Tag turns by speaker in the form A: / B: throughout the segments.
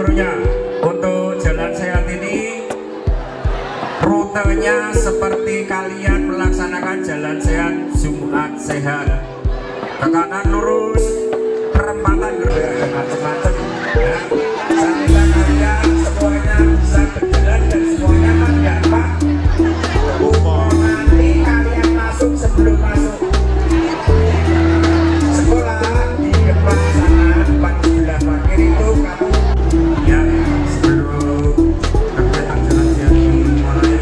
A: seluruhnya. Untuk jalan sehat ini rutenya seperti kalian melaksanakan jalan sehat Jumat sehat. Ke kanan lurus, perempatan gerak macam-macam. Ya. Sampai kalian semuanya bisa berjalan dan semuanya kan gampang. Nanti kalian masuk sebelum masuk sekolah di depan sana, depan sebelah parkir itu kamu ya sebelum kegiatan jalan sehat dimulai.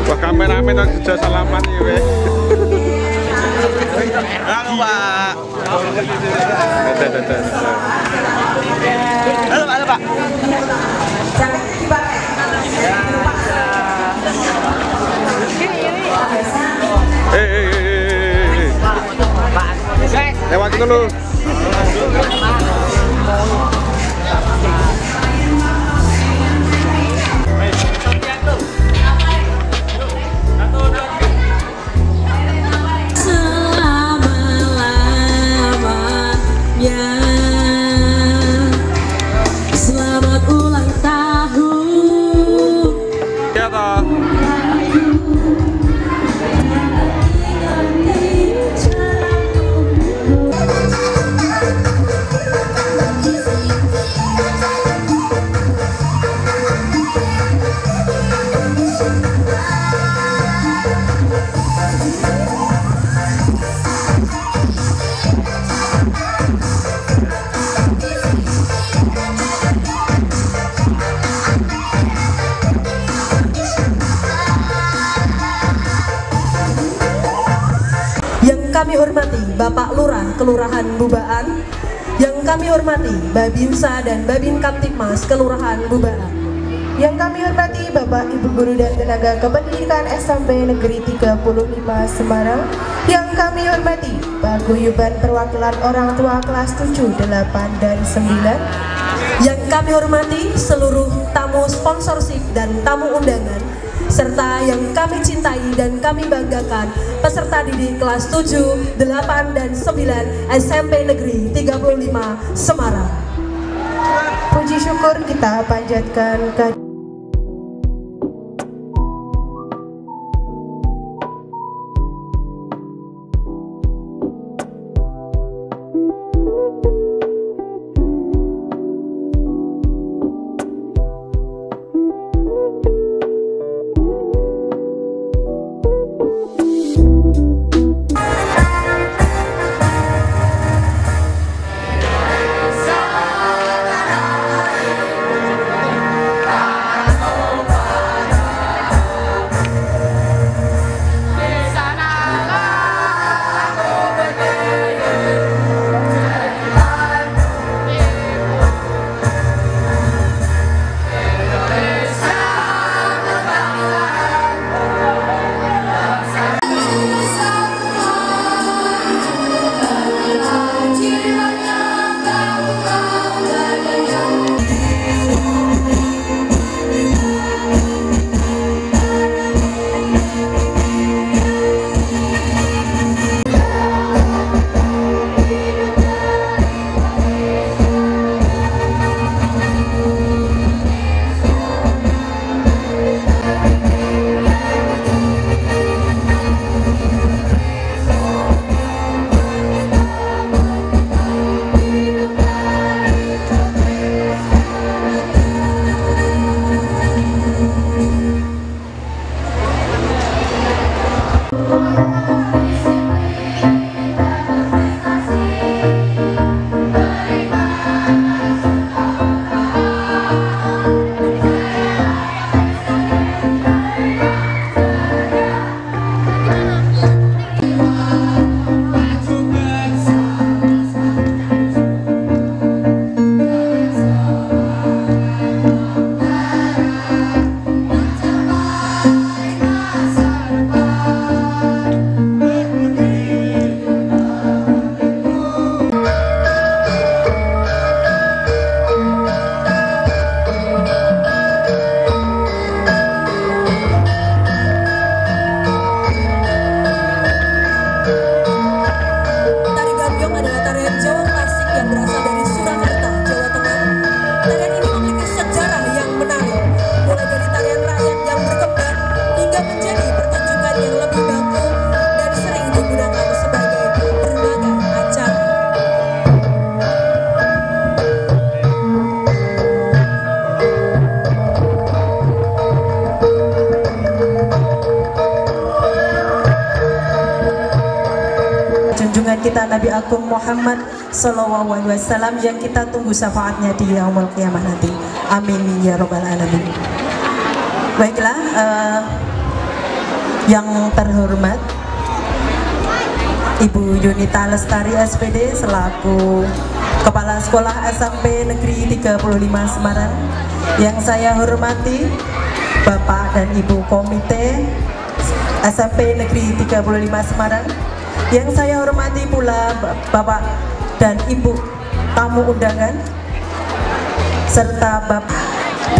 B: Wah, kameramen harus sudah salaman ya weh.
C: Halo Pak. Halo Pak.
B: Lewat dulu.
D: Selamat ulang tahun.
B: Ya toh.
D: Kami hormati Bapak Lurah Kelurahan Bubaan, yang kami hormati Babinsa dan Babin Kamtipmas Kelurahan Bubaan,
E: yang kami hormati Bapak Ibu Guru dan Tenaga Kependidikan SMP Negeri 35 Semarang, yang kami hormati Paguyuban Perwakilan Orang Tua kelas 7, 8, dan 9,
D: yang kami hormati seluruh tamu sponsorship dan tamu undangan, serta yang kami cintai dan kami banggakan peserta didik kelas 7, 8, dan 9 SMP Negeri 35 Semarang.
E: Puji syukur kita panjatkan ke
D: junjungan kita Nabi Agung Muhammad SAW yang kita tunggu syafaatnya di yaumul qiyamah nanti. Amin ya robbal alamin. Baiklah, yang terhormat Ibu Yunita Lestari SPD selaku Kepala Sekolah SMP Negeri 35 Semarang. Yang saya hormati Bapak dan Ibu Komite SMP Negeri 35 Semarang. Yang saya hormati pula Bapak dan Ibu tamu undangan serta Bapak.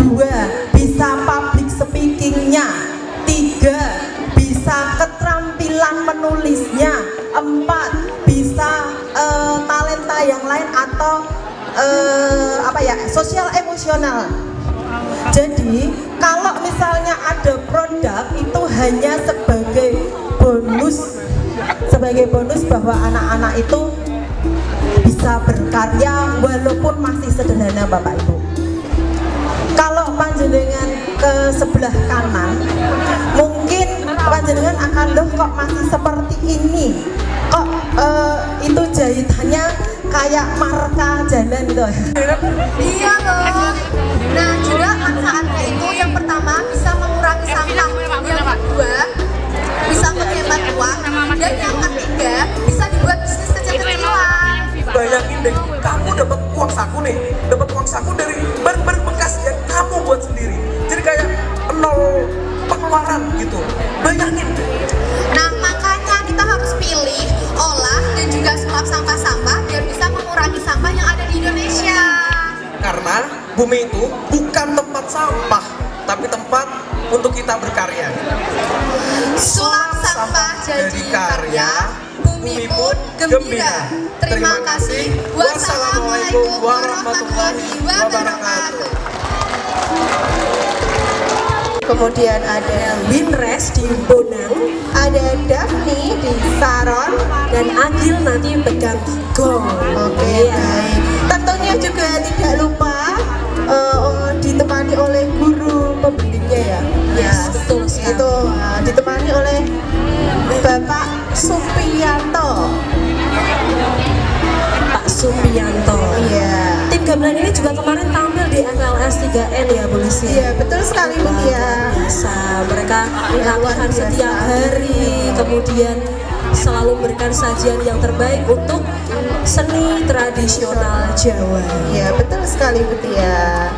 D: 2. Bisa public speakingnya. 3. Bisa keterampilan menulisnya. 4. Bisa talenta yang lain atau sosial emosional. Jadi kalau misalnya ada produk itu hanya sebagai bonus bahwa anak-anak itu bisa berkarya walaupun masih sederhana Bapak Ibu. Kalau panjenengan ke sebelah kanan, mungkin panjenengan akan loh kok masih seperti ini, kok itu jahitannya kayak marka jalan gitu.
E: Iya loh. Nah, juga manfaatnya itu yang pertama bisa mengurangi sampah, yang kedua bisa menghemat uang, dan yang ketiga bisa dibuat bisnis kecil-kecilan.
F: Bayangin deh, kamu dapat uang saku dari barang-barang bekas yang kamu buat sendiri. Jadi kayak nol pengeluaran gitu. Bayangin deh.
E: Nah, makanya kita harus pilih, olah, dan juga sulap sampah-sampah biar bisa mengurangi sampah yang ada di Indonesia.
F: Karena bumi itu bukan tempat sampah, tapi tempat untuk kita berkarya.
E: Sulap sampah jadi karya, bumi pun gembira. Terima kasih. Wassalamualaikum warahmatullahi wabarakatuh.
D: Kemudian ada Winres di Bonang,
E: Ada Daphne di Saron.
D: dan Agil nanti pegang gong.
E: Oke, baik. Tentunya juga tidak lupa ditemani oleh guru pembimbingnya ya.
D: Yes, betul sekali.
E: Itu ditemani oleh Bapak Supianto.
D: Pak Supianto.
E: Iya.
D: Tim gamelan ini juga kemarin tampil di FLS 3N ya Bu Lucy.
E: Iya, betul sekali Bu Tia.
D: Biasa mereka latihan setiap hari, kemudian selalu memberikan sajian yang terbaik untuk seni tradisional Jawa.
E: Iya, betul sekali Bu Tia.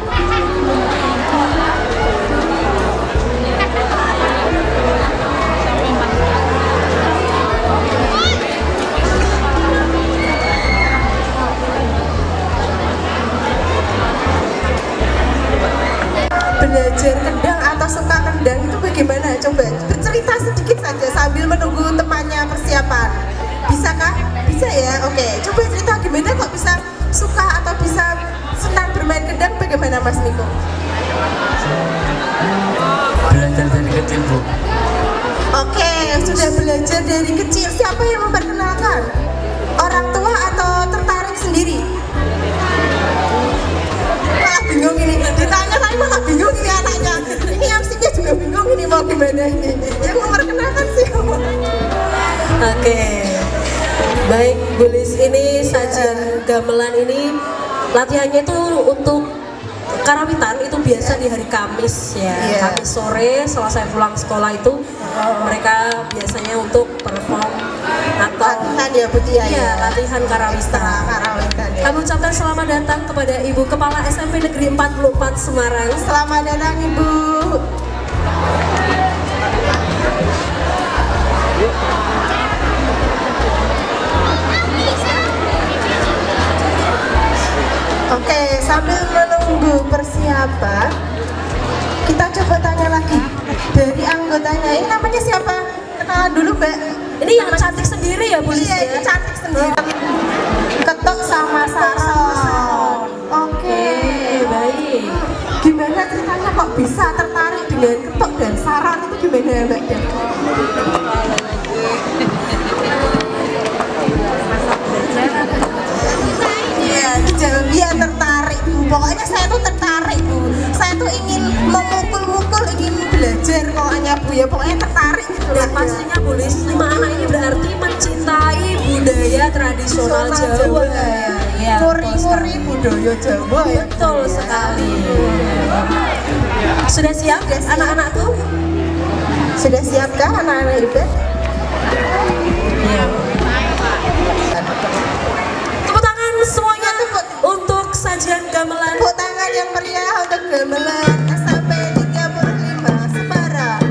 E: Belajar kendang atau suka kendang itu bagaimana? Coba bercerita sedikit saja sambil menunggu temannya persiapan. Bisa kah? Bisa ya? Oke, coba cerita gimana kok bisa suka atau bisa senang bermain kendang, bagaimana Mas Niko?
A: Belajar dari kecil Bu.
E: Oke, sudah belajar dari kecil. Siapa yang memperkenalkan? Orang tua atau tertarik sendiri? Malah bingung ini, ditanya tapi malah bingung ini anaknya. Ini MC-nya juga bingung ini mau gimana ini. Yang memperkenalkan siapa?
D: Oke. Baik, Bu Lis, ini sajian gamelan ini latihannya itu untuk karawitan itu biasa di hari Kamis ya.
E: Iya.
D: Kamis sore selesai pulang sekolah itu mereka biasanya untuk perform atau
E: Latihan ya Bu Tia
D: iya,
E: ya.
D: latihan karawitan.
E: Karawitan ya.
D: Kami ucapkan selamat datang kepada Ibu Kepala SMP Negeri 44 Semarang.
E: Selamat datang Ibu. Oke, sambil menunggu persiapan, kita coba tanya lagi dari anggotanya. Ini namanya siapa? Kenalan dulu Mbak.
D: Ini yang cantik sendiri ya Bu Lis
E: Iya,
D: ya?
E: ini cantik sendiri. Ketok sama Saron. Oke,
D: baik.
E: gimana ceritanya kok bisa tertarik dengan ketok dan saron itu gimana Mbak Dev? Iya, dijawab dia tertarik Bu. Pokoknya saya tuh tertarik Bu. Saya tuh ingin memukul-mukul, ingin belajar pokoknya Bu ya. Pokoknya tertarik gitu
D: Dan
E: lah.
D: pastinya Bu Lis, 5 anak ini berarti mencintai budaya tradisional Jawa. Ya,
E: Muri-muri budaya Jawa ya.
D: betul sekali. Sudah siap anak-anakku?
E: Sudah siapkah anak-anak hebat?
D: Iya. Tepuk tangan semuanya untuk sajian gamelan.
E: Tepuk tangan yang meriah untuk gamelan SMP 35 Semarang.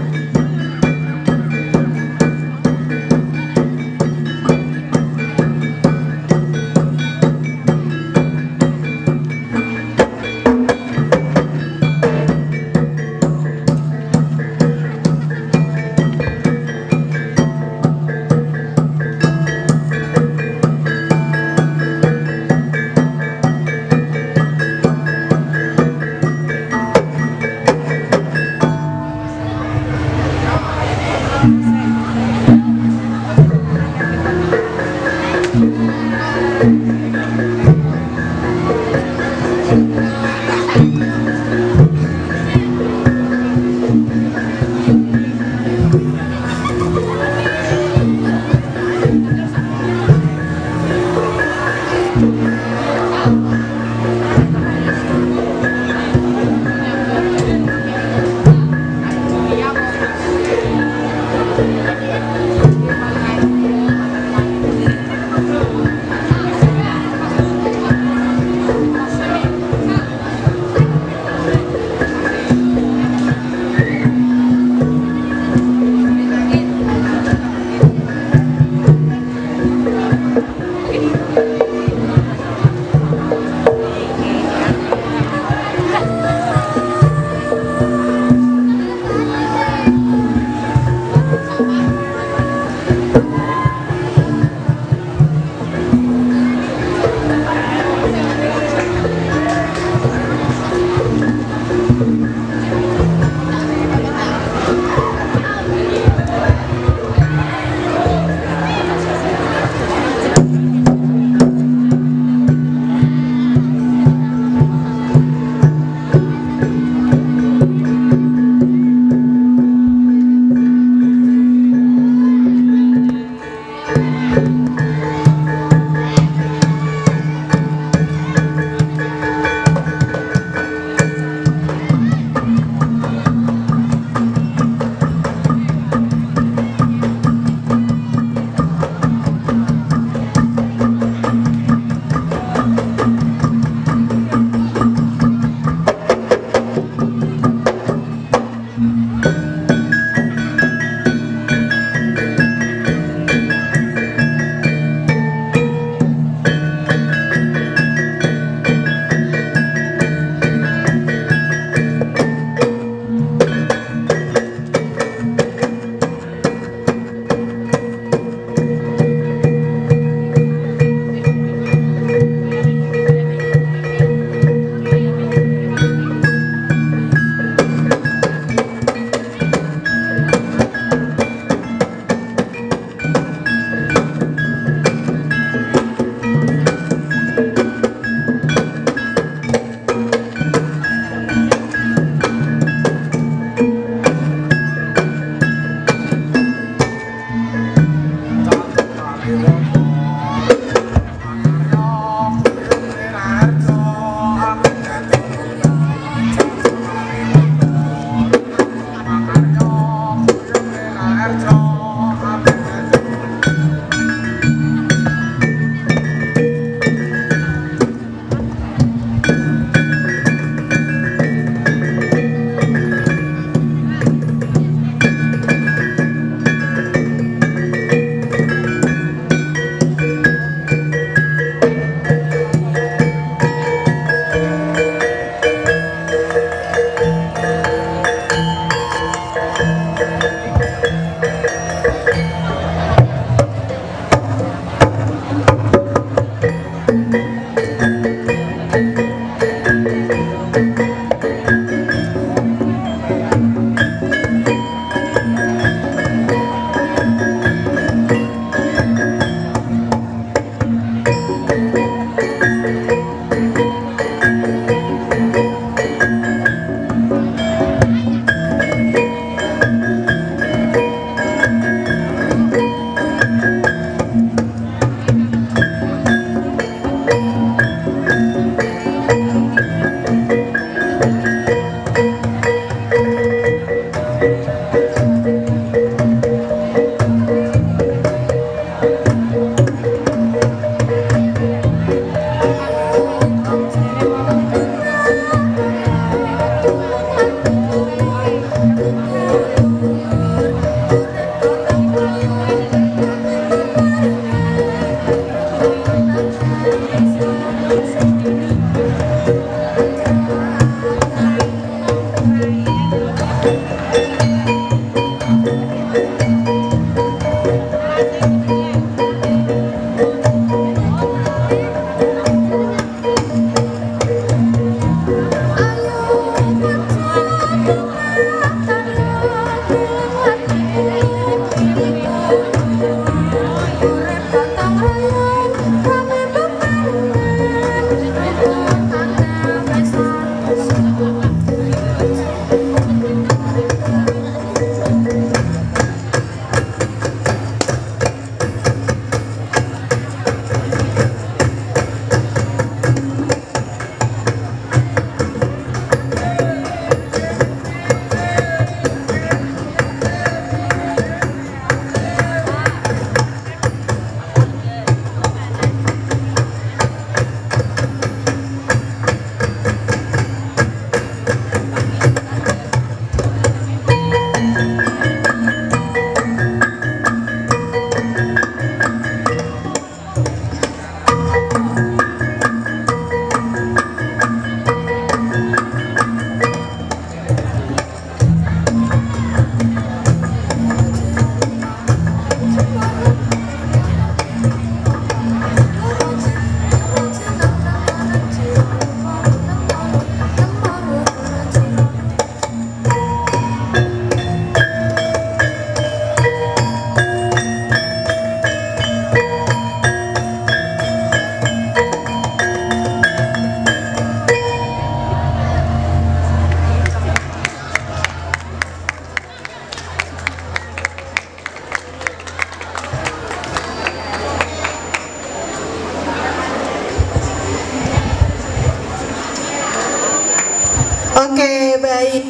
E: Oke, baik.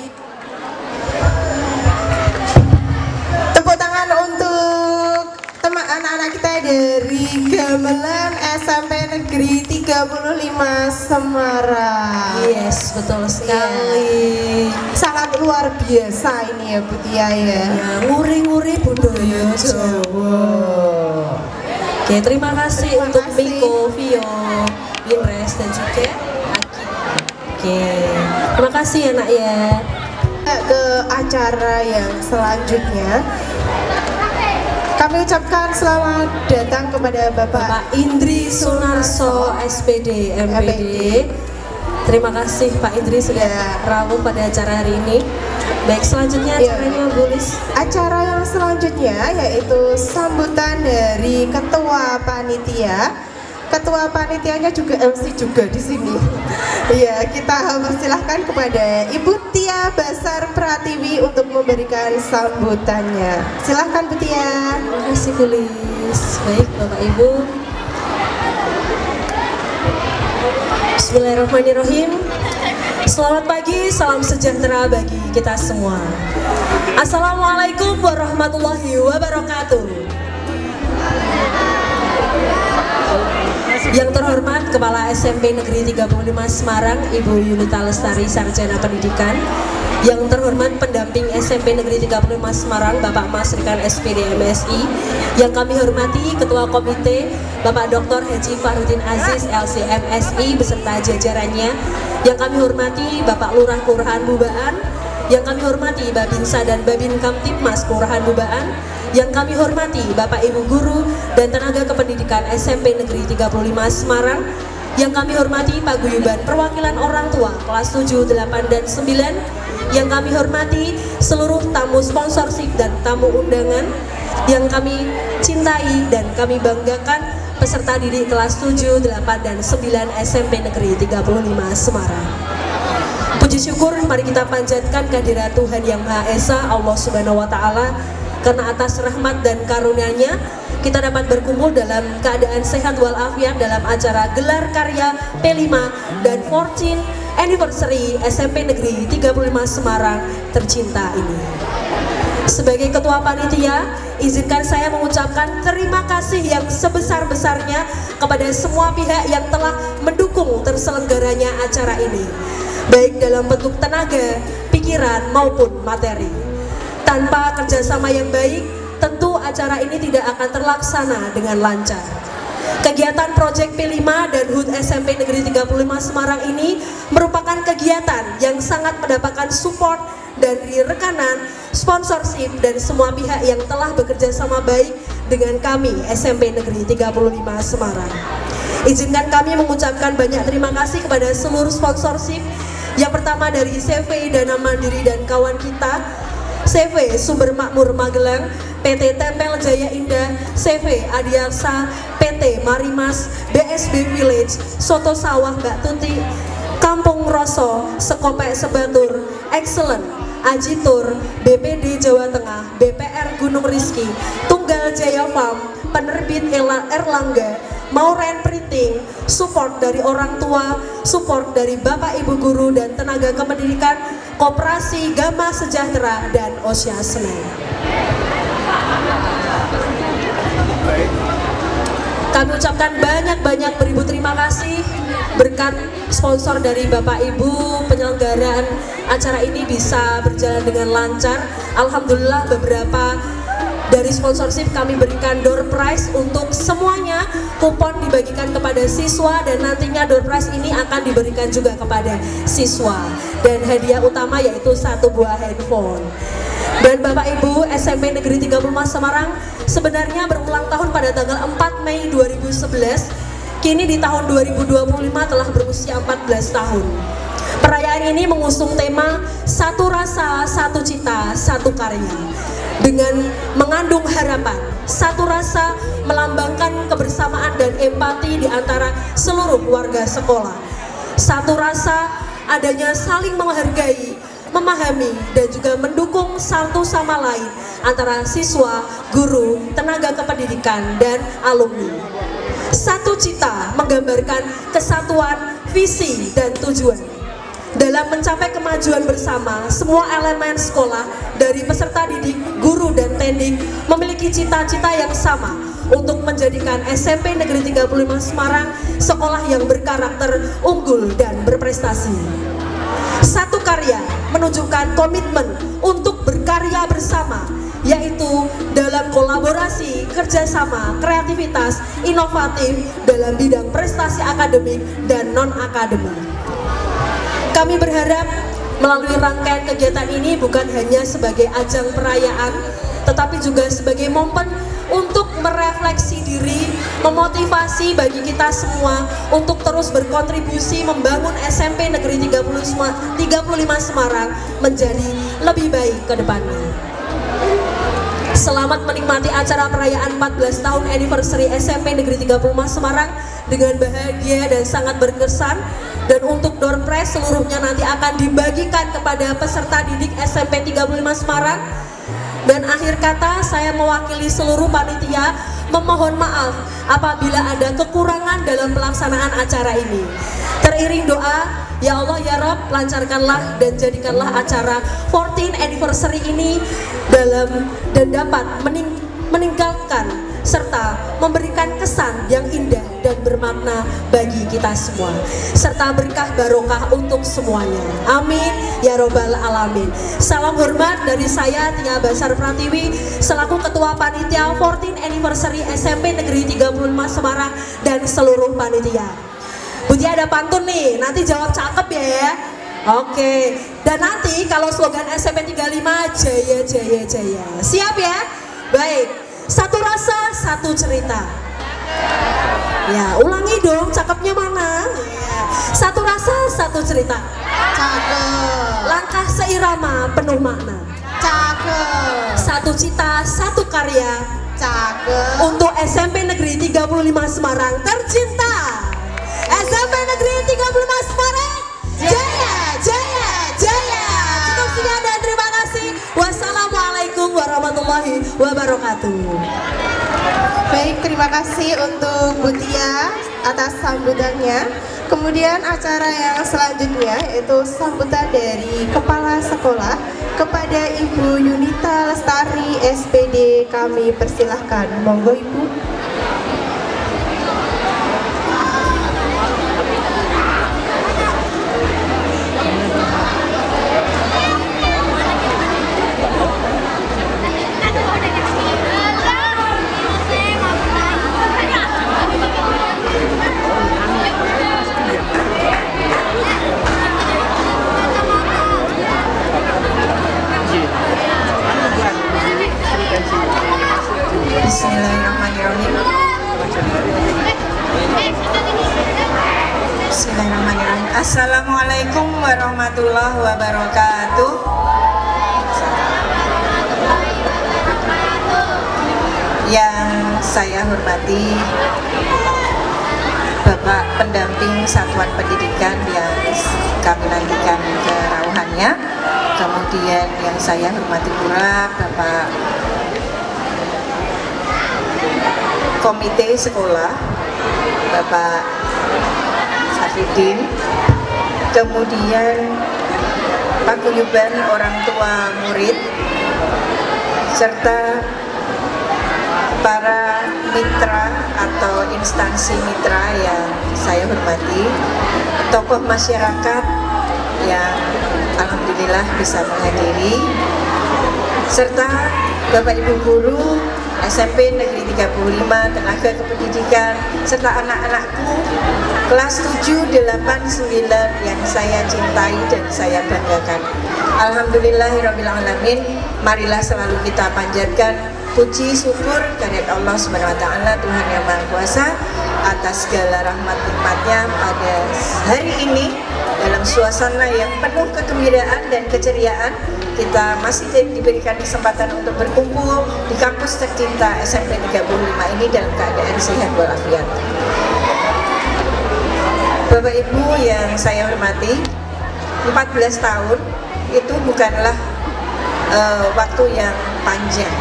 E: Tepuk tangan untuk teman anak-anak kita dari Gamelan SMP Negeri 35 Semarang.
D: Yes, betul sekali.
E: Sangat luar biasa ini ya Bu Tia ya.
D: Nguri-nguri budaya Jawa. Oke, terima kasih
E: Terima
D: untuk
E: kasih.
D: Miko, Vio, Inres dan juga Aki. Oke, terima kasih ya nak ya.
E: Ke acara yang selanjutnya, kami ucapkan selamat datang kepada Bapak
D: Pak Indri Sunarso SPD MPD. Terima kasih Pak Indri sudah rawuh pada acara hari ini. Baik, selanjutnya
E: Ya.
D: acaranya Bu Lis.
E: Acara yang selanjutnya yaitu sambutan dari Ketua Panitia. Ketua Panitianya juga MC juga di sini. Iya, kita persilahkan kepada Ibu Tia Basar Pratiwi untuk memberikan sambutannya. Silahkan Bu Tia.
D: Terima kasih Bu Lis. Baik Bapak Ibu. Bismillahirrahmanirrahim. Selamat pagi, salam sejahtera bagi kita semua. Assalamualaikum warahmatullahi wabarakatuh. Yang terhormat Kepala SMP Negeri 35 Semarang, Ibu Yunita Lestari, Sarjana Pendidikan. Yang terhormat pendamping SMP Negeri 35 Semarang, Bapak Mas Rikan SPD MSI. Yang kami hormati Ketua Komite, Bapak Dr. Haji Farudin Aziz LC MSI beserta jajarannya. Yang kami hormati Bapak Lurah Kelurahan Bubaan. Yang kami hormati Babinsa dan Babin Kamtipmas Kelurahan Bubaan. Yang kami hormati Bapak Ibu Guru dan tenaga kependidikan SMP Negeri 35 Semarang. Yang kami hormati Pak Guyuban Perwakilan Orang Tua kelas 7, 8, dan 9. Yang kami hormati seluruh tamu sponsorship dan tamu undangan. Yang kami cintai dan kami banggakan peserta didik kelas 7, 8, dan 9 SMP Negeri 35 Semarang. Puji syukur mari kita panjatkan kehadirat Tuhan Yang Maha Esa, Allah Subhanahu wa Ta'ala, karena atas rahmat dan karunia-Nya kita dapat berkumpul dalam keadaan sehat walafiat dalam acara gelar karya P5 dan 14th Anniversary SMP Negeri 35 Semarang tercinta ini. Sebagai Ketua Panitia, izinkan saya mengucapkan terima kasih yang sebesar-besarnya kepada semua pihak yang telah mendukung terselenggaranya acara ini, baik dalam bentuk tenaga, pikiran, maupun materi. Tanpa kerjasama yang baik, tentu acara ini tidak akan terlaksana dengan lancar. Kegiatan Project P5 dan HUT SMP Negeri 35 Semarang ini merupakan kegiatan yang sangat mendapatkan support dari rekanan, sponsorship, dan semua pihak yang telah bekerja sama baik dengan kami SMP Negeri 35 Semarang. Izinkan kami mengucapkan banyak terima kasih kepada seluruh sponsorship. Yang pertama dari CV Dana Mandiri dan kawan kita, CV Sumber Makmur Magelang, PT Tempel Jaya Indah, CV Adiaksa, PT Marimas, BSB Village, Soto Sawah Mbak Tuti, Kampung Roso, Sekopek Sebatur, Excellent, Ajitur, BPD Jawa Tengah, BPR Gunung Rizki, Tunggal Jaya Farm, Penerbit Erlangga, Mauren Printing, support dari orang tua, support dari Bapak Ibu Guru dan tenaga kependidikan, Koperasi Gama Sejahtera, dan Osya Senen. Kami ucapkan banyak-banyak beribu terima kasih berkat sponsor dari Bapak Ibu, penyelenggaraan acara ini bisa berjalan dengan lancar. Alhamdulillah beberapa dari sponsorship kami berikan door prize untuk semuanya. Kupon dibagikan kepada siswa dan nantinya door prize ini akan diberikan juga kepada siswa. Dan hadiah utama yaitu 1 buah handphone. Dan Bapak Ibu, SMP Negeri 35 Semarang sebenarnya berulang tahun pada tanggal 4 Mei 2011. Kini di tahun 2025 telah berusia 14 tahun. Perayaan ini mengusung tema Satu Rasa, Satu Cita, Satu Karya. Dengan mengandung harapan, satu rasa melambangkan kebersamaan dan empati di antara seluruh warga sekolah. Satu rasa adanya saling menghargai, memahami, dan juga mendukung satu sama lain antara siswa, guru, tenaga kependidikan, dan alumni. Satu cita menggambarkan kesatuan, visi, dan tujuan. Dalam mencapai kemajuan bersama, semua elemen sekolah dari peserta didik, guru, dan tendik memiliki cita-cita yang sama untuk menjadikan SMP Negeri 35 Semarang sekolah yang berkarakter unggul dan berprestasi. Satu karya menunjukkan komitmen untuk berkarya bersama, yaitu dalam kolaborasi, kerjasama, kreativitas, inovatif dalam bidang prestasi akademik dan non-akademik. Kami berharap melalui rangkaian kegiatan ini bukan hanya sebagai ajang perayaan, tetapi juga sebagai momen untuk merefleksi diri, memotivasi bagi kita semua untuk terus berkontribusi membangun SMP Negeri 35 Semarang menjadi lebih baik ke depannya. Selamat menikmati acara perayaan 14 tahun anniversary SMP Negeri 35 Semarang dengan bahagia dan sangat berkesan. Dan untuk door prize seluruhnya nanti akan dibagikan kepada peserta didik SMP 35 Semarang. Dan akhir kata, saya mewakili seluruh panitia memohon maaf apabila ada kekurangan dalam pelaksanaan acara ini. Teriring doa, ya Allah ya Rob, lancarkanlah dan jadikanlah acara 14th anniversary ini dalam dan dapat meninggalkan serta memberikan kesan yang indah dan bermakna bagi kita semua, serta berkah barokah untuk semuanya. Amin ya robbal alamin. Salam hormat dari saya Tia Basar Pratiwi selaku Ketua Panitia 14th Anniversary SMP Negeri 35 Semarang dan seluruh panitia. Budi ada pantun nih, nanti jawab cakep ya. Oke, dan nanti kalau slogan SMP 35 Jaya Jaya Jaya. Siap ya? Baik. Satu rasa, satu cerita. Ya, ulangi dong, cakepnya mana? Ya. Satu rasa, satu cerita.
E: Cakep.
D: Langkah seirama, penuh makna.
E: Cakep.
D: Satu cita, satu karya.
E: Cakep.
D: Untuk SMP Negeri 35 Semarang tercinta. SMP Negeri 35 Semarang, jaya, jaya, jaya. Cukup sekian dan terima kasih. Wassalamualaikum warahmatullahi wabarakatuh.
E: Baik, terima kasih untuk Bu Tia atas sambutannya. Kemudian acara yang selanjutnya yaitu sambutan dari Kepala Sekolah kepada Ibu Yunita Lestari SPD. Kami persilahkan, monggo Ibu.
G: Bismillahirrahmanirrahim. Bismillahirrahmanirrahim. Assalamualaikum warahmatullahi wabarakatuh. Yang saya hormati Bapak pendamping satuan pendidikan yang kami nantikan kerauhannya. Kemudian yang saya hormati pula Bapak Komite Sekolah, Bapak Safidin, kemudian paguyuban orang tua murid, serta para mitra atau instansi mitra yang saya hormati, tokoh masyarakat yang alhamdulillah bisa menghadiri, serta Bapak Ibu guru SMP Negeri 35, tenaga kependidikan, serta anak-anakku kelas 7, 8, 9 yang saya cintai dan saya banggakan. Alhamdulillahirrahmanirrahim. Marilah selalu kita panjatkan puji syukur kehadirat Allah Subhanahu wa taala, Tuhan yang Maha Kuasa, atas segala rahmat nikmatnya pada hari ini. Dalam suasana yang penuh kegembiraan dan keceriaan, kita masih diberikan kesempatan untuk berkumpul di kampus tercinta SMP 35 ini dalam keadaan sehat walafiat. Bapak Ibu yang saya hormati, 14 tahun itu bukanlah waktu yang panjang,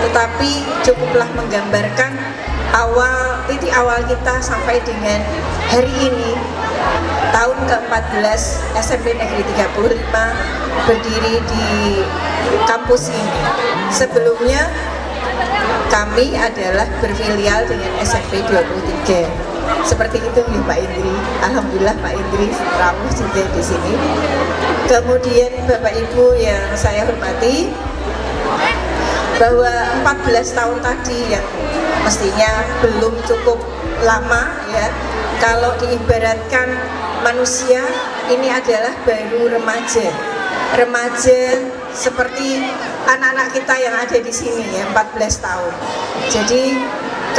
G: tetapi cukuplah menggambarkan titik awal kita sampai dengan hari ini, tahun ke-14 SMP Negeri 35 berdiri di kampus ini. Sebelumnya kami adalah berfilial dengan SMP 23. Seperti itu ya Pak Indri. Alhamdulillah Pak Indri rawuh juga di sini. Kemudian Bapak Ibu yang saya hormati, bahwa 14 tahun tadi yang mestinya belum cukup lama ya, kalau diibaratkan manusia ini adalah baru remaja seperti anak-anak kita yang ada di sini ya, 14 tahun. Jadi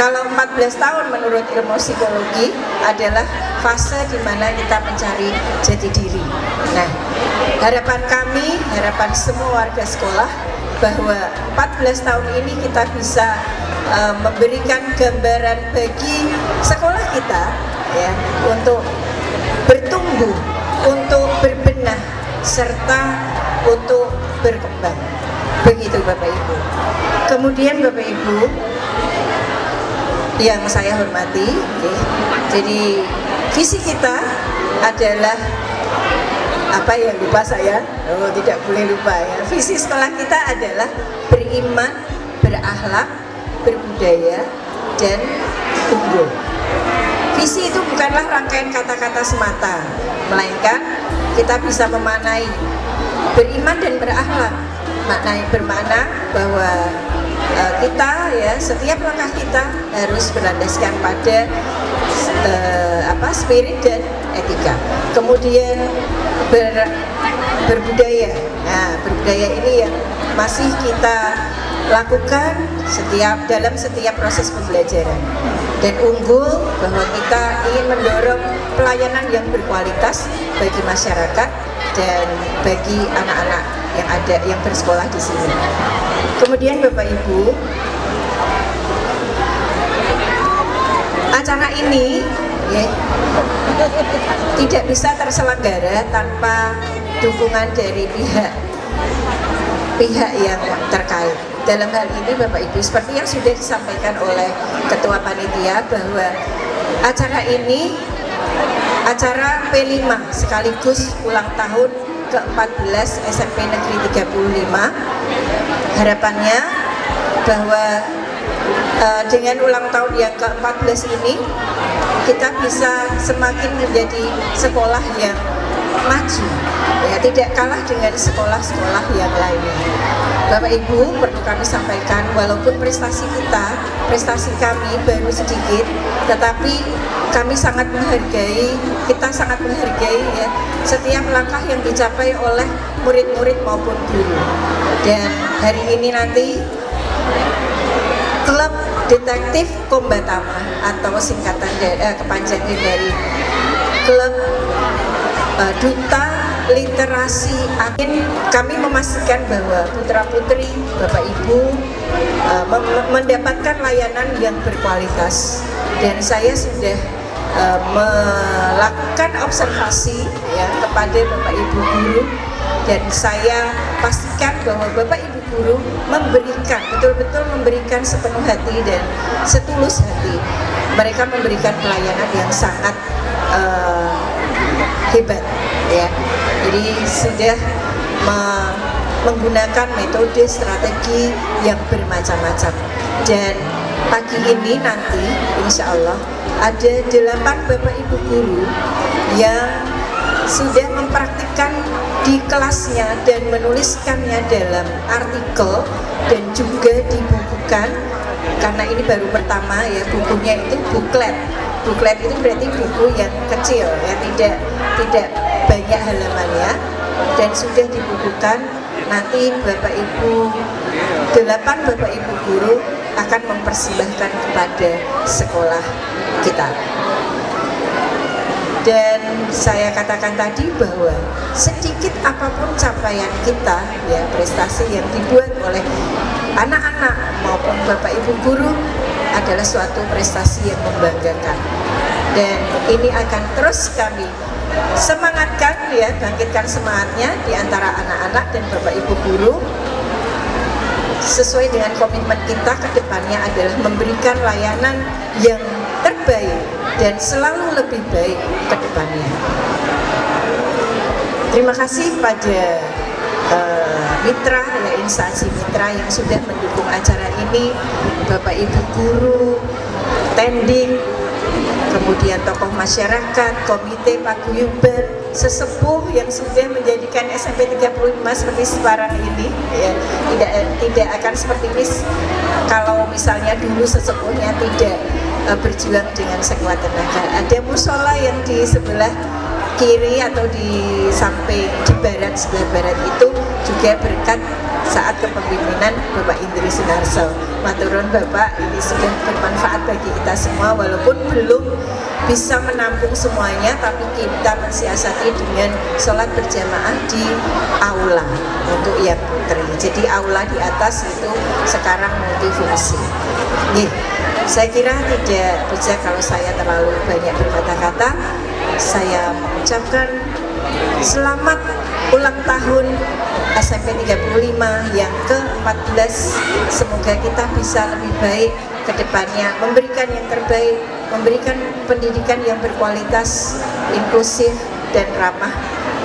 G: kalau 14 tahun menurut ilmu psikologi adalah fase di mana kita mencari jati diri. Nah, harapan kami, harapan semua warga sekolah bahwa 14 tahun ini kita bisa memberikan gambaran bagi sekolah kita ya, untuk bertumbuh, untuk berbenah, serta untuk berkembang. Begitu Bapak Ibu. Kemudian Bapak Ibu yang saya hormati, jadi visi kita adalah apa ya, lupa saya, tidak boleh lupa ya. Visi sekolah kita adalah beriman, berakhlak, berbudaya, dan unggul. Visi itu bukanlah rangkaian kata-kata semata, melainkan kita bisa memaknai beriman dan berakhlak. Bermakna bahwa kita ya, setiap langkah kita harus berlandaskan pada spirit dan etika. Kemudian berbudaya. Nah, berbudaya ini yang masih kita lakukan dalam setiap proses pembelajaran. Dan unggul, bahwa kita ingin mendorong pelayanan yang berkualitas bagi masyarakat dan bagi anak-anak yang bersekolah di sini. Kemudian Bapak Ibu, acara ini ya, tidak bisa terselenggara tanpa dukungan dari pihak yang terkait. Dalam hal ini Bapak Ibu, seperti yang sudah disampaikan oleh Ketua Panitia, bahwa acara ini acara P5 sekaligus ulang tahun ke-14 SMP Negeri 35. Harapannya bahwa dengan ulang tahun yang ke-14 ini kita bisa semakin menjadi sekolah yang maju ya, tidak kalah dengan sekolah-sekolah yang lainnya. Bapak Ibu, perlu kami sampaikan, walaupun prestasi kami baru sedikit, tetapi kami sangat menghargai, kita sangat menghargai ya, setiap langkah yang dicapai oleh murid-murid maupun guru. Dan hari ini nanti Klub Detektif Kombatama atau singkatan kepanjangan dari Klub Duta Literasi Akin, kami memastikan bahwa putra-putri Bapak Ibu mendapatkan layanan yang berkualitas. Dan saya sudah melakukan observasi ya kepada Bapak Ibu guru, dan saya pastikan bahwa Bapak Ibu guru betul-betul memberikan sepenuh hati dan setulus hati. Mereka memberikan pelayanan yang sangat hebat ya. Jadi sudah menggunakan metode strategi yang bermacam-macam. Dan pagi ini nanti insya Allah ada 8 Bapak Ibu guru yang sudah mempraktikkan di kelasnya dan menuliskannya dalam artikel dan juga dibukukan, karena ini baru pertama ya, bukunya itu buklet. Buklet itu berarti buku yang kecil ya, tidak banyak halamannya, dan sudah dibukukan. Nanti Bapak Ibu 8 Bapak Ibu guru akan mempersembahkan kepada sekolah kita. Dan saya katakan tadi bahwa sedikit apapun capaian kita ya, prestasi yang dibuat oleh anak-anak maupun Bapak Ibu guru adalah suatu prestasi yang membanggakan, dan ini akan terus kami semangatkan ya, bangkitkan semangatnya di antara anak-anak dan Bapak Ibu guru sesuai dengan komitmen kita ke depannya adalah memberikan layanan yang terbaik dan selalu lebih baik ke depannya. Terima kasih pada mitra ya, instansi mitra yang sudah mendukung acara ini, Bapak Ibu guru, tending, kemudian tokoh masyarakat, komite paguyuban, sesepuh yang sudah menjadikan SMP 35 seperti sekarang ini ya, tidak akan seperti ini kalau misalnya dulu sesepuhnya tidak berjuang dengan sekuat tenaga. Ada musola yang di sebelah kiri atau di samping di barat, sebelah barat itu juga berkat saat kepemimpinan Bapak Indri Sunarso. Maturun Bapak, ini sudah bermanfaat bagi kita semua, walaupun belum bisa menampung semuanya, tapi kita mensiasati dengan sholat berjamaah di aula untuk yang putri. Jadi aula di atas itu sekarang multifungsi. Saya kira tidak bijak kalau saya terlalu banyak berkata-kata. Saya mengucapkan selamat ulang tahun SMP 35 yang ke-14. Semoga kita bisa lebih baik ke depannya, memberikan yang terbaik, memberikan pendidikan yang berkualitas, inklusif, dan ramah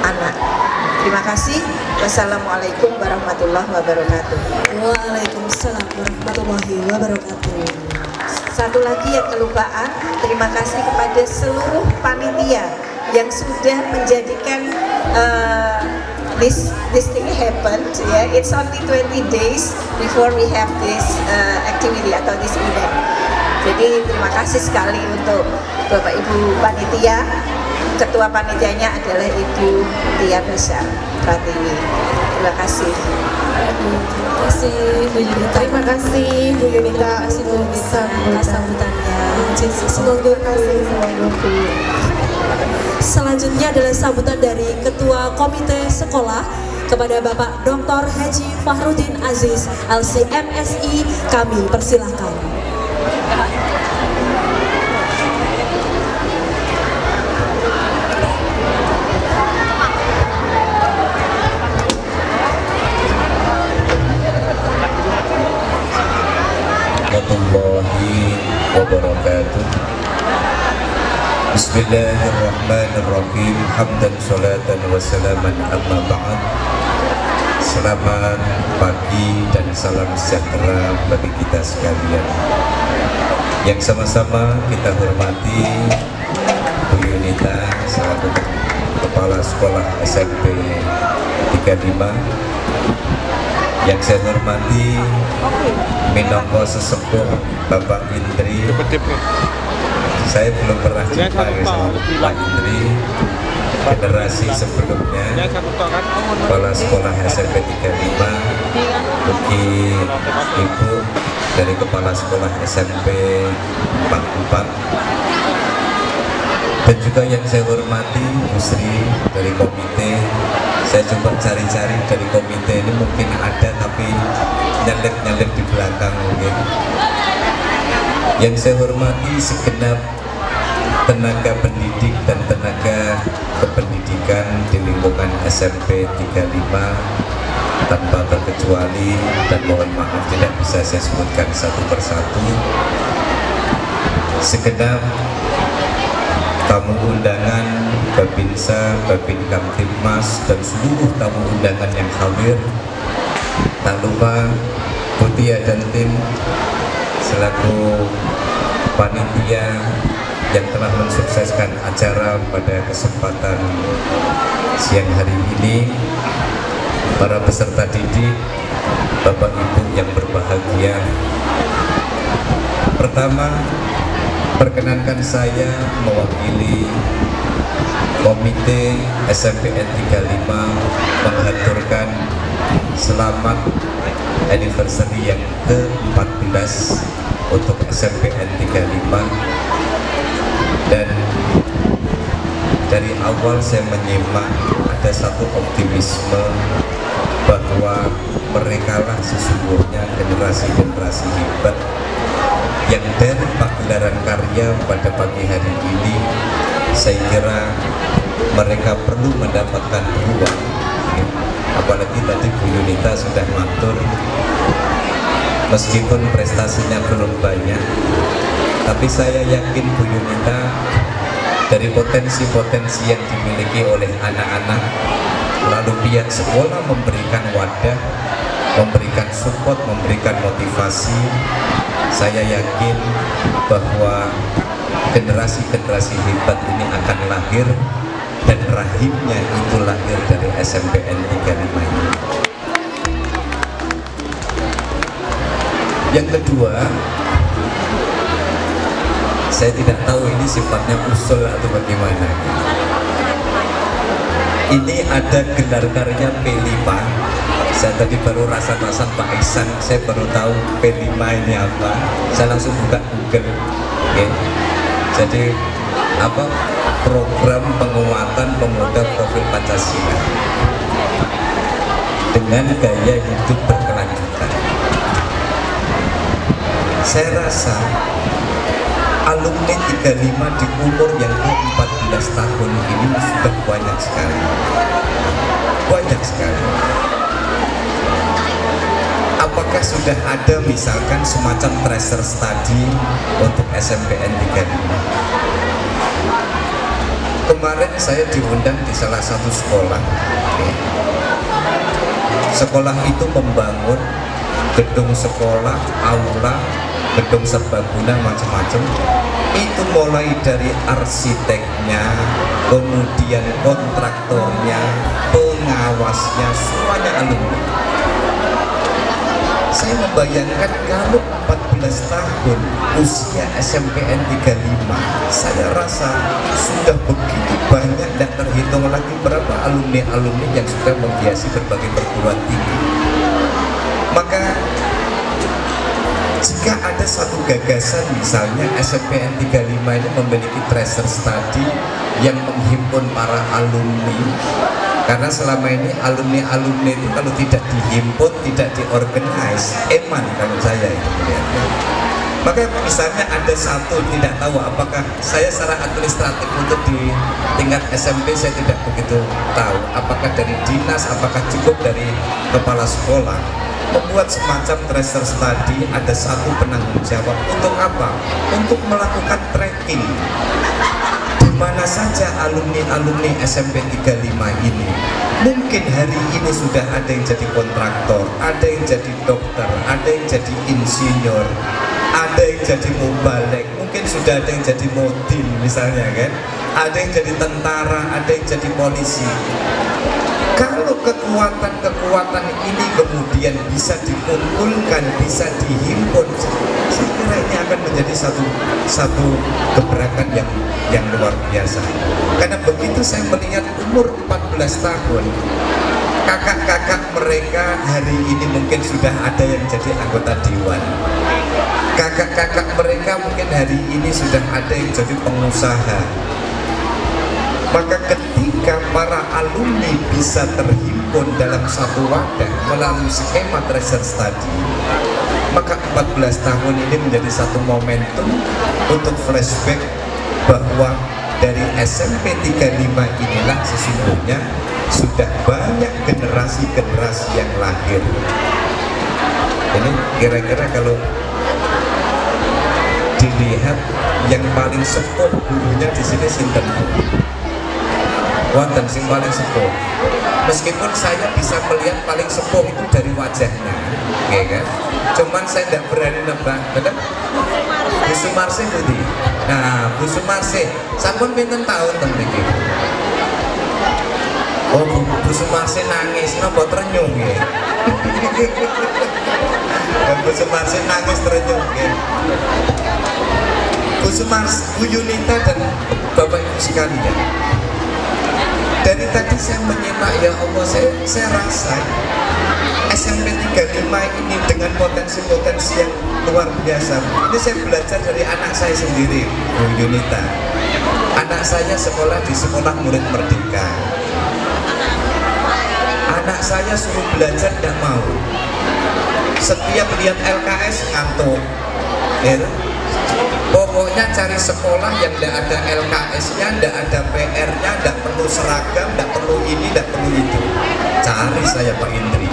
G: anak. Terima kasih. Wassalamualaikum warahmatullahi wabarakatuh.
D: Waalaikumsalam warahmatullahi wabarakatuh.
G: Satu lagi yang kelupaan, terima kasih kepada seluruh panitia yang sudah menjadikan this thing happened ya. It's only 20 days before we have this activity atau this event. Jadi terima kasih sekali untuk Bapak Ibu panitia. Ketua panitianya adalah Ibu Tia Basar Pratiwi. Terima kasih.
D: Terima kasih Bu Yunita.
E: Terima kasih Bu Yunita untuk
D: sambutannya. Semoga selanjutnya adalah sambutan dari Ketua Komite Sekolah kepada Bapak Dr. Haji Fahrudin Aziz LCMSI. Kami persilahkan.
A: Warahmatullahi wabarakatuh. Bismillahirrahmanirrahim. Hamdan sholatan wa salaman amma ba'd. Selamat pagi dan salam sejahtera bagi kita sekalian. Yang sama-sama kita hormati Bu Yunita selaku Kepala Sekolah SMP 35. Yang saya hormati minangka sesepuh Bapak Indri. Saya belum pernah jumpa sama Pak Indri. Generasi sebelumnya Kepala Sekolah SMP 35, bagi Ibu dari Kepala Sekolah SMP 44, dan juga yang saya hormati Bu Sri dari komite. Saya coba cari-cari dari komite ini, mungkin ada tapi nyelip-nyelip di belakang mungkin. Yang saya hormati segenap tenaga pendidik dan tenaga kependidikan di lingkungan SMP 35 tanpa terkecuali, dan mohon maaf tidak bisa saya sebutkan satu persatu. Segenap tamu undangan, Babinsa, Babin Kamtibmas, dan seluruh tamu undangan yang hadir. Tak lupa Butia dan tim selaku panitia
H: yang telah mensukseskan acara pada kesempatan siang hari ini, para peserta didik, Bapak Ibu yang berbahagia. Pertama, perkenankan saya mewakili Komite SMPN 35 menghaturkan selamat anniversary yang ke-14 untuk SMPN 35. Dan dari awal saya menyimak ada satu optimisme bahwa merekalah sesungguhnya generasi-generasi hebat yang dari pagelaran karya pada pagi hari ini saya kira mereka perlu mendapatkan ruang, apalagi tadi Bu Yunita sudah matur meskipun prestasinya belum banyak, tapi saya yakin Bu Yunita dari potensi-potensi yang dimiliki oleh anak-anak, lalu pihak sekolah memberikan wadah, memberikan support, memberikan motivasi, saya yakin bahwa generasi-generasi hebat ini akan lahir, dan rahimnya itu lahir dari SMPN 35 ini. Yang kedua, saya tidak tahu ini sifatnya usul atau bagaimana. Ini ada gelar karya P5. Saya tadi baru rasa-rasan Pak Ihsan, saya baru tahu P5 ini apa. Saya langsung buka Google. Okay. Jadi apa? Program penguatan pemuda profil Pancasila dengan gaya hidup berkelanjutan. Saya rasa alumni 35 di umur yang ke-14 tahun ini sudah banyak sekali. Banyak sekali. Apakah sudah ada misalkan semacam tracer study untuk SMPN 35? Kemarin saya diundang di salah satu sekolah. Sekolah itu membangun gedung sekolah, aula, gedung serbaguna, macam-macam. Itu mulai dari arsiteknya, kemudian kontraktornya, pengawasnya, semuanya alumni. Saya membayangkan kalau 14 tahun usia SMPN 35, saya rasa sudah begitu banyak dan terhitung lagi berapa alumni-alumni yang sudah menghiasi berbagai perguruan tinggi. Maka jika ada satu gagasan misalnya SMPN 35 ini memiliki tracer study yang menghimpun para alumni, karena selama ini alumni-alumni itu kalau tidak dihimpun, tidak diorganize, eman kalau saya itu melihatnya. Maka misalnya ada satu, tidak tahu apakah saya secara administratif untuk di tingkat SMP saya tidak begitu tahu, apakah dari dinas, apakah cukup dari kepala sekolah, membuat semacam tracer study, ada satu penanggung jawab untuk apa? Untuk melakukan tracking mana saja alumni-alumni SMP 35 ini. Mungkin hari ini sudah ada yang jadi kontraktor, ada yang jadi dokter, ada yang jadi insinyur, ada yang jadi mubalek, mungkin sudah ada yang jadi model misalnya kan, ada yang jadi tentara, ada yang jadi polisi. Kalau kekuatan-kekuatan ini kemudian bisa dikumpulkan, bisa dihimpun, saya kira ini akan menjadi satu gebrakan yang luar biasa. Karena begitu saya melihat umur 14 tahun, kakak-kakak mereka hari ini mungkin sudah ada yang jadi anggota dewan. Kakak-kakak mereka mungkin hari ini sudah ada yang jadi pengusaha. Maka ketika para alumni bisa terhimpun dalam satu wadah melalui skema tracer study, maka 14 tahun ini menjadi satu momentum untuk flashback bahwa dari SMP 35 inilah sesungguhnya sudah banyak generasi-generasi yang lahir. Ini kira-kira kalau dilihat yang paling sepuh gurunya di sini sinten? Wonten sing paling sepuh. Meskipun saya bisa melihat paling sepuh itu dari wajahnya, oke kan? Cuman saya tidak berani nebak, benar? Bu Sumarsi Budi. Nah, Bu Sumarsi, sampun pinten tahun ten mriki? Oh, Bu Sumarsi nangis, napa trenyung nggih? Bu Sumarsi nangis trenyung nggih. Bu Sumarsi, Bu Yunita dan Bapak Ibu sekalian. Dari tadi saya menyimak, ya Allah, saya rasa SMP 35 ini dengan potensi-potensi yang luar biasa. Ini saya belajar dari anak saya sendiri, Bu Yunita. Anak saya sekolah di Sekolah Murid Merdeka. Anak saya suruh belajar tidak mau. Setiap lihat LKS ngantuk. Ya. Pokoknya cari sekolah yang tidak ada LKS-nya, tidak ada PR-nya, tidak perlu seragam, tidak perlu ini, tidak perlu itu. Cari saya Pak Indri.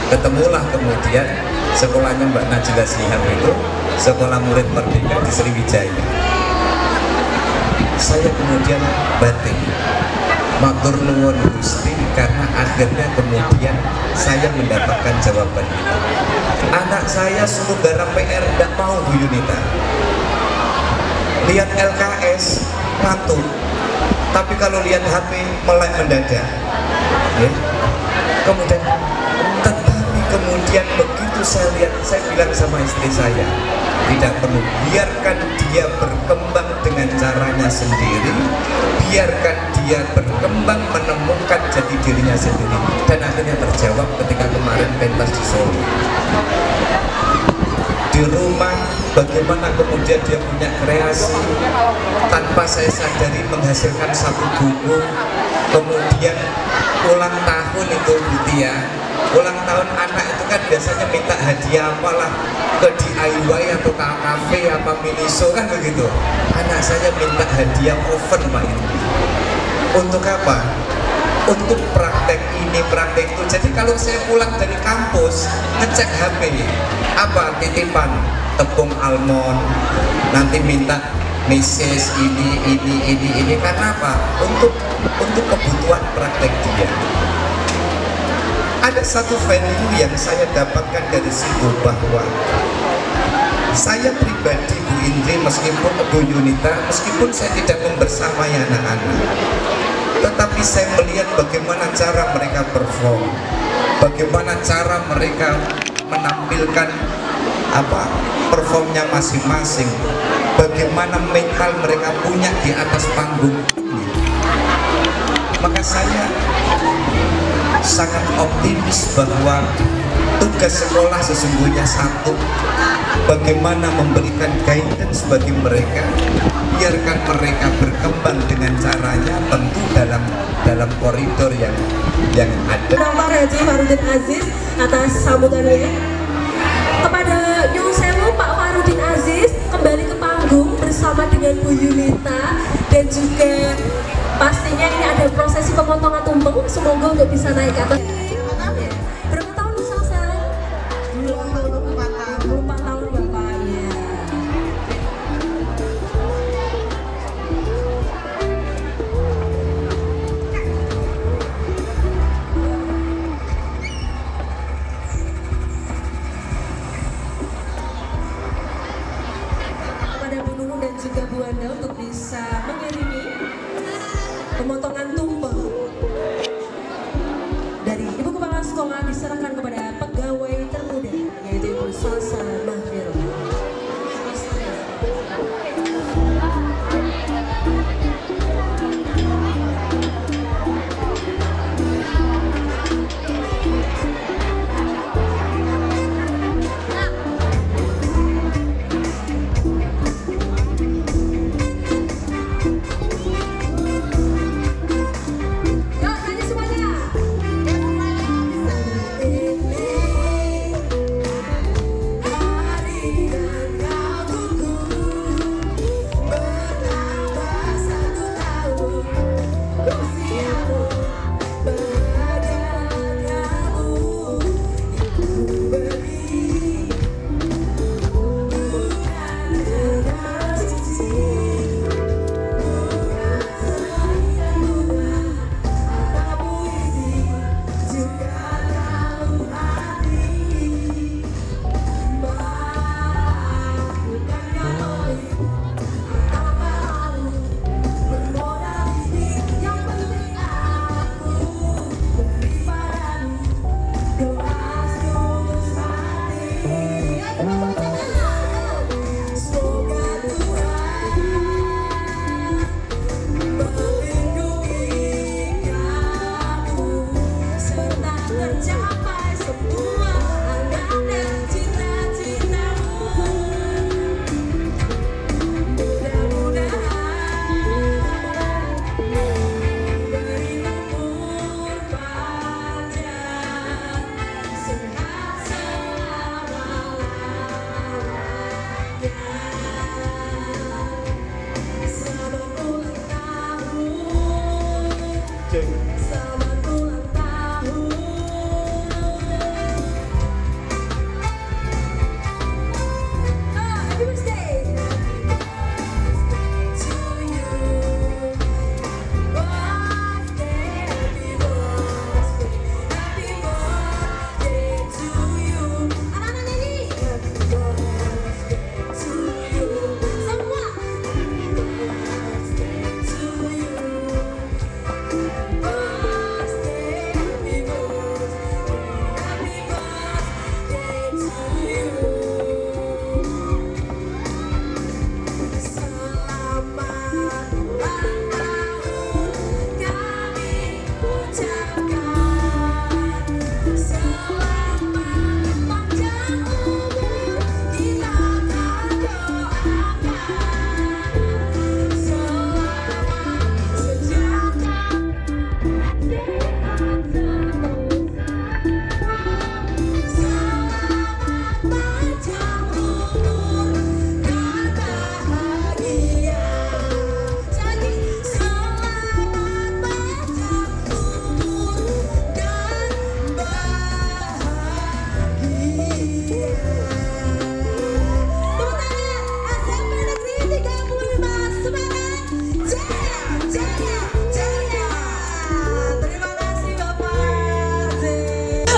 H: Ketemulah kemudian sekolahnya Mbak Najila Shihab itu, Sekolah Murid Merdeka di Sriwijaya. Saya kemudian batin, matur nuwun Gusti, karena akhirnya kemudian saya mendapatkan jawaban itu. Anak saya suruh garap PR tidak mau, Bu Yunita. Lihat LKS patuh, tapi kalau lihat HP melek mendadak. Ya. Kemudian begitu saya lihat, saya bilang sama istri saya, tidak perlu, biarkan dia berkembang dengan caranya sendiri, biarkan dia berkembang menemukan jati dirinya sendiri. Dan akhirnya terjawab ketika kemarin pentas di Solo. Di rumah, bagaimana kemudian dia punya kreasi tanpa saya sadari menghasilkan satu buku. Kemudian ulang tahun itu Butia, ulang tahun anak itu kan biasanya minta hadiah apalah ke DIY atau ke kafe apa Miniso kan begitu. Anak saya minta hadiah oven Pak Indri. Untuk apa? Untuk praktek ini, praktek itu. Jadi kalau saya pulang dari kampus ngecek HP, apa titipan tepung almond, nanti minta Mrs. ini karena apa? Untuk kebutuhan praktek dia. Ada satu value yang saya dapatkan dari situ, bahwa saya pribadi Bu Indri, meskipun Bu Yunita, meskipun saya tidak membersamai anak-anak, tetapi saya melihat bagaimana cara mereka perform, bagaimana cara mereka menampilkan performnya masing-masing, bagaimana mental mereka punya di atas panggung ini. Maka saya sangat optimis bahwa tugas sekolah sesungguhnya satu, bagaimana memberikan guidance bagi mereka, biarkan mereka berkembang dengan caranya, tentu dalam koridor yang ada.
D: Bapak Haji Farudin Aziz atas sambutannya. Kepada Nyun Sewu Pak Farudin Aziz kembali ke panggung bersama dengan Bu Yunita, dan juga pastinya ini ada prosesi pemotongan tumpeng. Semoga untuk bisa naik ke atas. Berapa tahun bisa saya? 24 tahun Bapak ya. Kepada Bu Nunung dan juga Bu Anda untuk bisa mengiringi pemotongan tumpeng dari Ibu Kepala Sekolah diserahkan kepada pegawai termuda, yaitu Ibu Salsa Mahfir.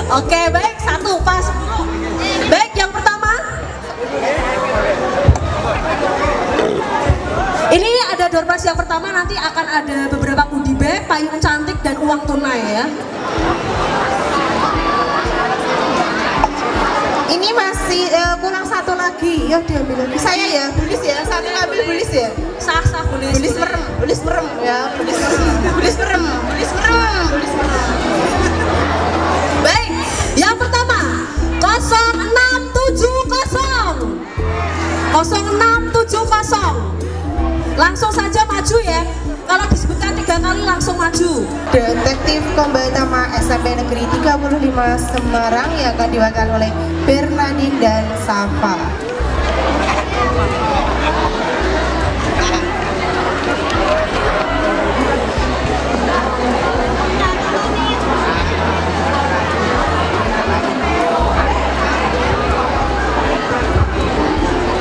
D: Oke, baik, satu pas. Baik, yang pertama. Ini ada door prize yang pertama, nanti akan ada beberapa goodie bag, payung cantik dan uang tunai ya.
E: Ini masih kurang satu lagi. Ya diambil lagi. Saya ya, bulis ya. Satu ngambil bulis ya.
D: Sah bulis.
E: Bulis merem ya. Bulis merem.
D: Baik, yang pertama 0670. Langsung saja maju ya. Kalau disebutkan 3 kali langsung maju.
E: Detektif Kombatama SMP Negeri 35 Semarang yang akan diwakilkan oleh Bernadine dan Safa.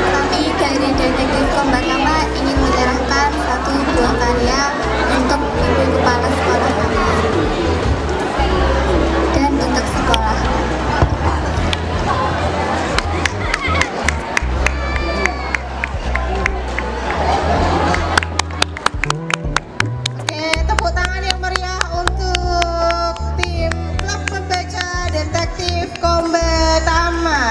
I: Kami dari Detektif Kombatama ingin menyerahkan satu buah karya untuk Ibu Kepala Sekolah kami dan untuk sekolah.
E: Oke, tepuk tangan yang meriah untuk tim klub pembaca Detektif Kombatama.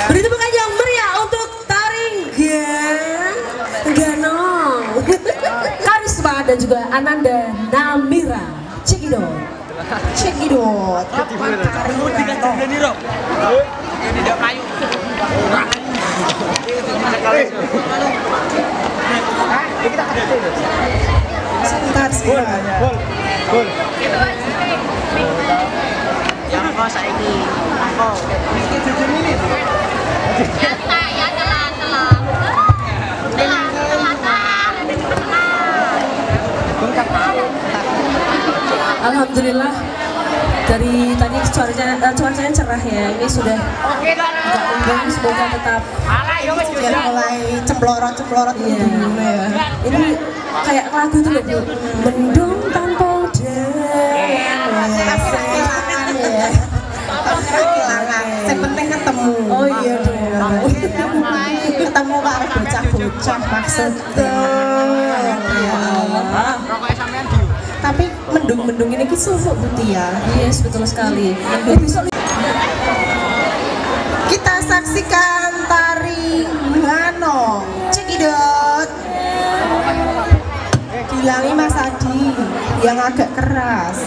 D: Beri tepukan yang meriah untuk Ganong, Karisma dan juga Ananda Namira. Cekidot.
E: Sebentar.
C: Yang kau saiki, kau.
D: Alhamdulillah dari tadi cuacanya cerah ya. Ini sudah agak mendung, semoga tetap
E: Mulai cemplorot
D: iya. Ini kayak lagu tuh loh, mendung tanpa
E: kehilangan. Yang penting ketemu.
D: Oh iya dong.
E: Ketemu karo bocah-bocah maksudnya.
D: Ya Allah. Bandung ini suhu Tuti ya. Yes, betul sekali.
E: Kita saksikan tari Ngano. Cekidot. Dilangi Mas Adi yang agak keras.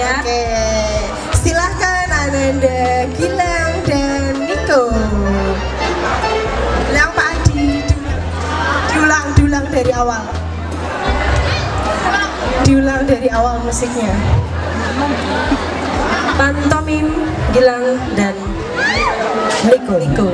D: ya.
E: Oke, silahkan Ananda, Gilang, dan Niko. Yang Pak Adi, diulang dari awal. Diulang dari awal musiknya.
D: Pantomim Gilang dan Niko.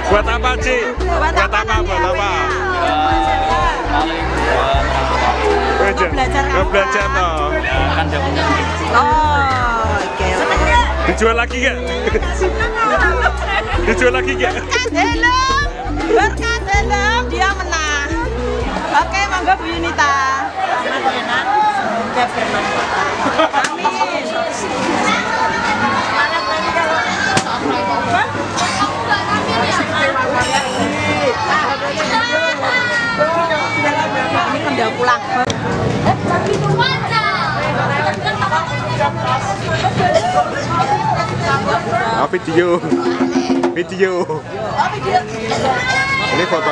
B: Buat apa, Ci? Buat apa? Belajar no.
C: Oh, oke.
B: Dijual lagi gak? Dijual lagi gak?
C: Berkat helm dia menang. Oke, monggo Bu Yunita. Selamat ya, Nak. Semoga bermanfaat. Amin. Ini udah pulang.
B: Oh, video. Ini foto.